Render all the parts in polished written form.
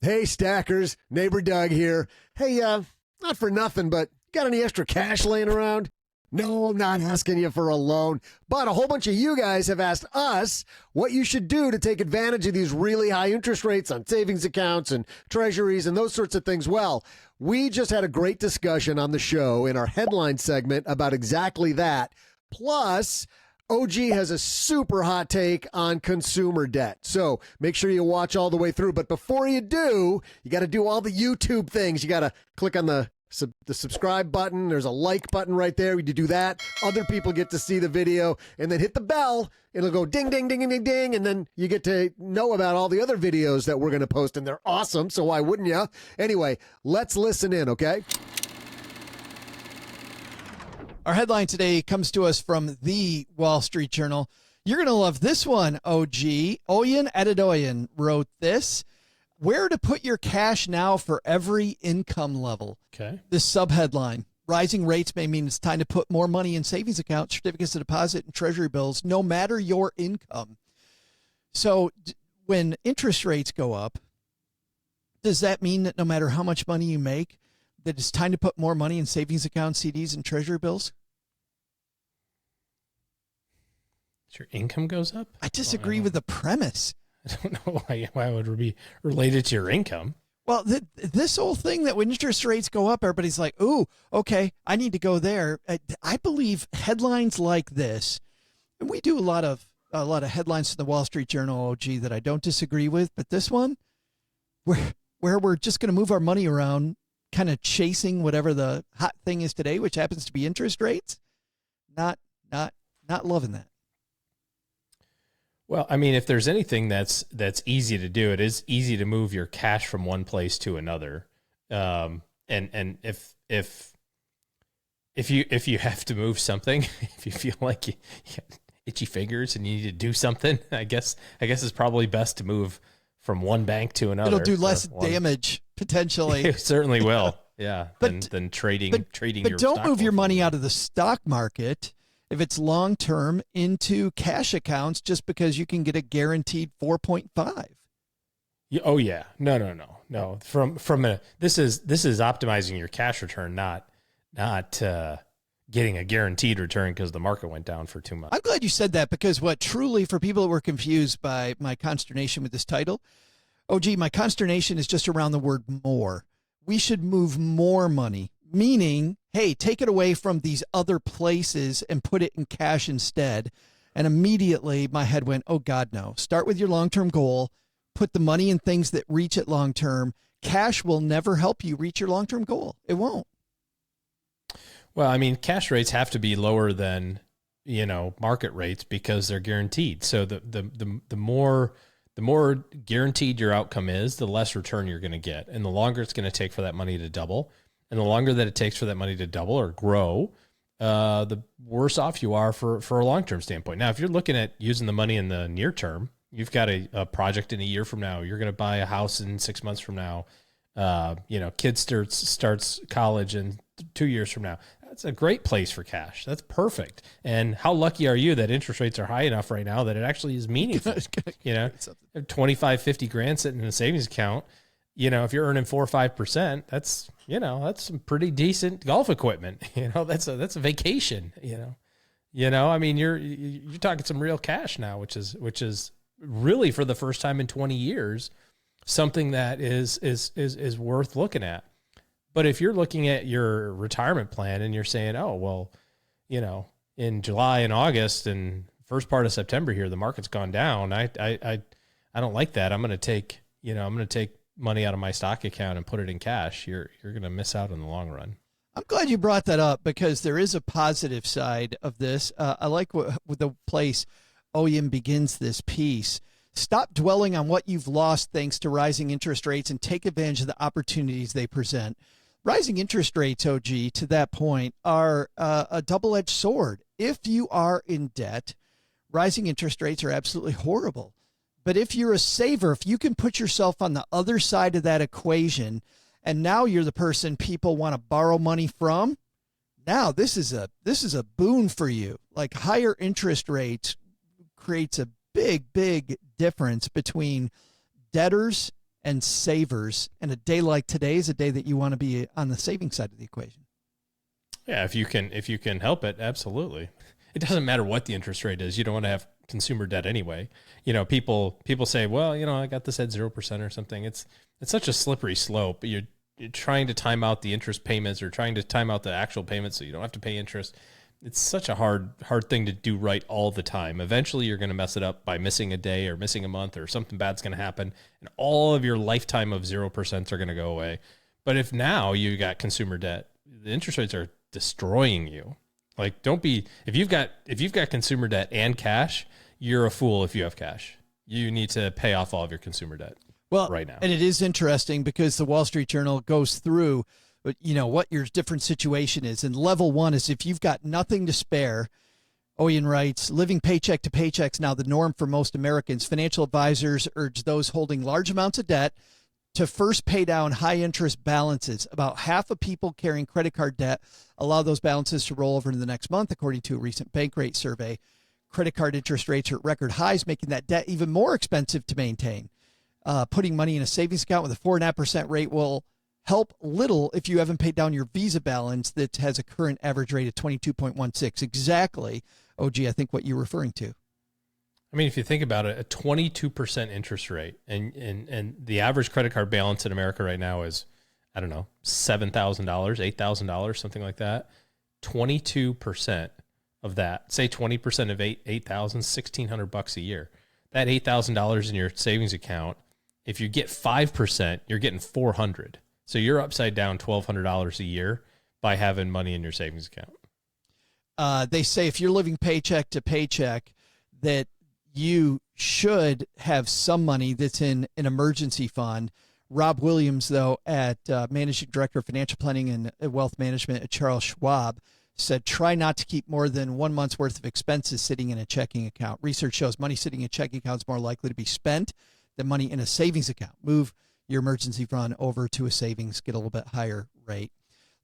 Hey, stackers, neighbor Doug here. Hey, not for nothing, but got any extra cash laying around? No, I'm not asking you for a loan, but a whole bunch of you guys have asked us what you should do to take advantage of these really high interest rates on savings accounts and treasuries and those sorts of things. Well, we just had a great discussion on the show in our headline segment about exactly that. Plus, OG has a super hot take on consumer debt. So make sure you watch all the way through. But before you do, you got to do all the YouTube things. You got to click on the subscribe button. There's a like button right there. You do that. Other people get to see the video, and then hit the bell. It'll go ding, ding, ding, ding, ding, and then you get to know about all the other videos that we're going to post, and they're awesome, so why wouldn't you? Anyway, let's listen in, okay? Our headline today comes to us from the Wall Street Journal. You're going to love this one, OG. Oyen Adedoyan wrote this. Where to put your cash now for every income level. Okay. This subheadline, rising rates may mean it's time to put more money in savings accounts, certificates of deposit, and treasury bills, no matter your income. So when interest rates go up, does that mean that no matter how much money you make, that it's time to put more money in savings accounts, CDs, and treasury bills? Your income goes up? I disagree with the premise. I don't know why would it be related to your income. Well, this whole thing that when interest rates go up, everybody's like, ooh, okay, I need to go there. I believe headlines like this, and we do a lot of headlines in the Wall Street Journal, OG, that I don't disagree with, but this one, where we're just going to move our money around, kind of chasing whatever the hot thing is today, which happens to be interest rates, not loving that. Well, I mean, if there's anything that's easy to do, it is easy to move your cash from one place to another. And if you have to move something, if you feel like you got itchy fingers and you need to do something, I guess it's probably best to move from one bank to another. It'll do less damage potentially. It certainly will. Yeah. Than trading your But don't move your money out of the stock market if it's long-term into cash accounts just because you can get a guaranteed 4.5. Oh yeah. No. This is optimizing your cash return, not getting a guaranteed return because the market went down for 2 months. I'm glad you said that, because what truly, for people that were confused by my consternation with this title, my consternation is just around the word more. We should move more money, meaning, hey, take it away from these other places and put it in cash instead. And immediately my head went, oh God, no. Start with your long-term goal. Put the money in things that reach it long-term. Cash will never help you reach your long-term goal. It won't. Well, I mean, cash rates have to be lower than, market rates because they're guaranteed. So the more guaranteed your outcome is, the less return you're going to get. And the longer it's going to take for that money to double, and the longer that it takes for that money to double or grow, the worse off you are for a long-term standpoint. Now, if you're looking at using the money in the near term, you've got a project in a year from now, you're going to buy a house in 6 months from now, kid starts college in 2 years from now. That's a great place for cash. That's perfect. And how lucky are you that interest rates are high enough right now that it actually is meaningful? 25, 50 grand sitting in a savings account. If you're earning 4 or 5%, that's some pretty decent golf equipment. That's a vacation. I mean, you're talking some real cash now, which is really, for the first time in 20 years, something that is worth looking at. But if you're looking at your retirement plan and you're saying, oh, well, in July and August and first part of September here, the market's gone down. I don't like that. I'm going to take money out of my stock account and put it in cash. You're going to miss out in the long run. I'm glad you brought that up, because there is a positive side of this. I like with the place Oyen begins this piece. Stop dwelling on what you've lost thanks to rising interest rates and take advantage of the opportunities they present. Rising interest rates, OG, to that point, are a double-edged sword. If you are in debt, rising interest rates are absolutely horrible. But if you're a saver, if you can put yourself on the other side of that equation, and now you're the person people want to borrow money from, now this is a boon for you. Like, higher interest rates creates a big difference between debtors and savers. And a day like today is a day that you want to be on the saving side of the equation. Yeah, if you can help it, absolutely. It doesn't matter what the interest rate is. You don't want to have consumer debt anyway. People say, well, I got this at 0% or something. It's such a slippery slope. You're trying to time out the interest payments or trying to time out the actual payments so you don't have to pay interest. It's such a hard thing to do right all the time. Eventually you're going to mess it up by missing a day or missing a month, or something bad's going to happen, and all of your lifetime of 0% are going to go away. But if now you got consumer debt, the interest rates are destroying you. Like, if you've got consumer debt and cash, you're a fool if you have cash. You need to pay off all of your consumer debt right now. And it is interesting because the Wall Street Journal goes through, what your different situation is. And level one is if you've got nothing to spare. Oyen writes, living paycheck to paycheck is now the norm for most Americans. Financial advisors urge those holding large amounts of debt to first pay down high interest balances. About half of people carrying credit card debt allow those balances to roll over in the next month, according to a recent bank rate survey. Credit card interest rates are at record highs, making that debt even more expensive to maintain. Putting money in a savings account with a 4.5% rate will help little if you haven't paid down your Visa balance that has a current average rate of 22.16. Exactly, OG, I think what you're referring to. I mean, if you think about it, a 22% interest rate, and the average credit card balance in America right now is, I don't know, $7,000, $8,000, something like that. 22% of that, say 20% of $8,000, $1,600 a year. That $8,000 in your savings account, if you get 5%, you're getting $400. So you're upside down $1,200 a year by having money in your savings account. They say if you're living paycheck to paycheck, that you should have some money that's in an emergency fund. Rob Williams, though, at Managing Director of Financial Planning and Wealth Management at Charles Schwab, said try not to keep more than 1 month's worth of expenses sitting in a checking account. Research shows money sitting in a checking account is more likely to be spent than money in a savings account. Move your emergency fund over to a savings, get a little bit higher rate.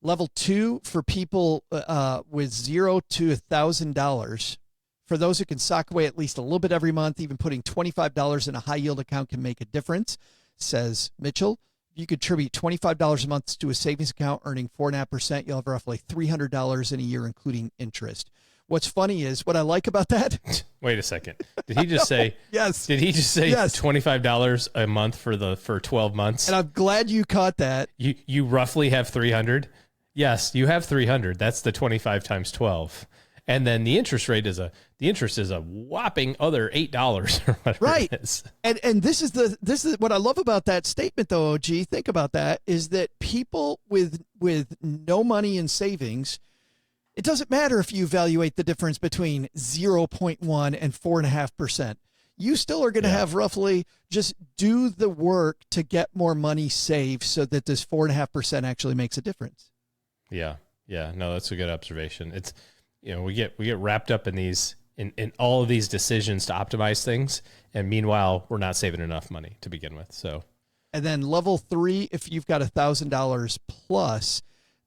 Level 2 for people with $0 to $1,000. For those who can sock away at least a little bit every month, even putting $25 in a high yield account can make a difference, says Mitchell. If you contribute $25 a month to a savings account earning 4.5%, you'll have roughly $300 in a year, including interest. What's funny is what I like about that. Wait a second. Did he just say, yes. Did he just say yes. $25 a month for 12 months? And I'm glad you caught that. You roughly have 300. Yes, you have 300. That's the 25 times 12. And then the interest is a whopping other $8 or whatever right. it is. And this is what I love about that statement, though, OG. Think about that, is that people with no money in savings, it doesn't matter if you evaluate the difference between 0.1 and 4.5%. You still are going to have roughly, just do the work to get more money saved so that this 4.5% actually makes a difference. Yeah. Yeah. No, that's a good observation. It's, we get wrapped up in in all of these decisions to optimize things. And meanwhile, we're not saving enough money to begin with. So, and then level 3, if you've got $1,000 plus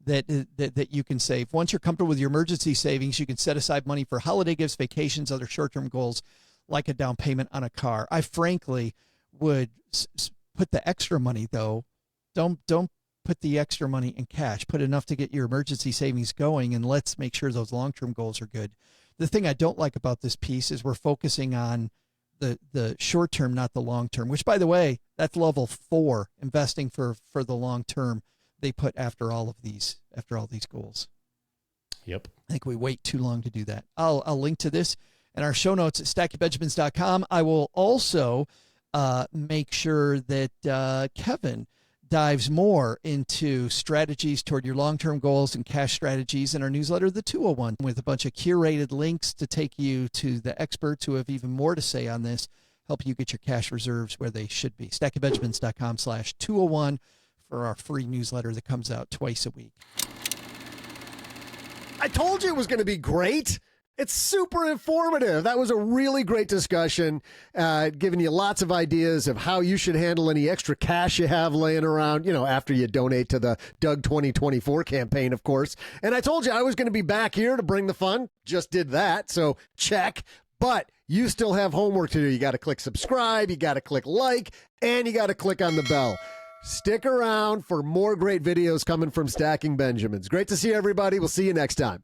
that you can save. Once you're comfortable with your emergency savings, you can set aside money for holiday gifts, vacations, other short-term goals, like a down payment on a car. I frankly would put the extra money, though. Don't put the extra money in cash. Put enough to get your emergency savings going, and let's make sure those long-term goals are good. The thing I don't like about this piece is we're focusing on the short term, not the long term, which, by the way, that's level 4, investing for the long term. They put after all these goals. Yep. I think we wait too long to do that. I'll link to this in our show notes at stackingbenjamins.com. I will also make sure that Kevin dives more into strategies toward your long-term goals and cash strategies in our newsletter, The 201, with a bunch of curated links to take you to the experts who have even more to say on this, help you get your cash reserves where they should be. stackingbenjamins.com/201 for our free newsletter that comes out twice a week. I told you it was going to be great. It's super informative. That was a really great discussion, giving you lots of ideas of how you should handle any extra cash you have laying around, after you donate to the Doug 2024 campaign, of course. And I told you I was going to be back here to bring the fun. Just did that. So check. But you still have homework to do. You got to click subscribe, you got to click like, and you got to click on the bell. Stick around for more great videos coming from Stacking Benjamins. Great to see everybody. We'll see you next time.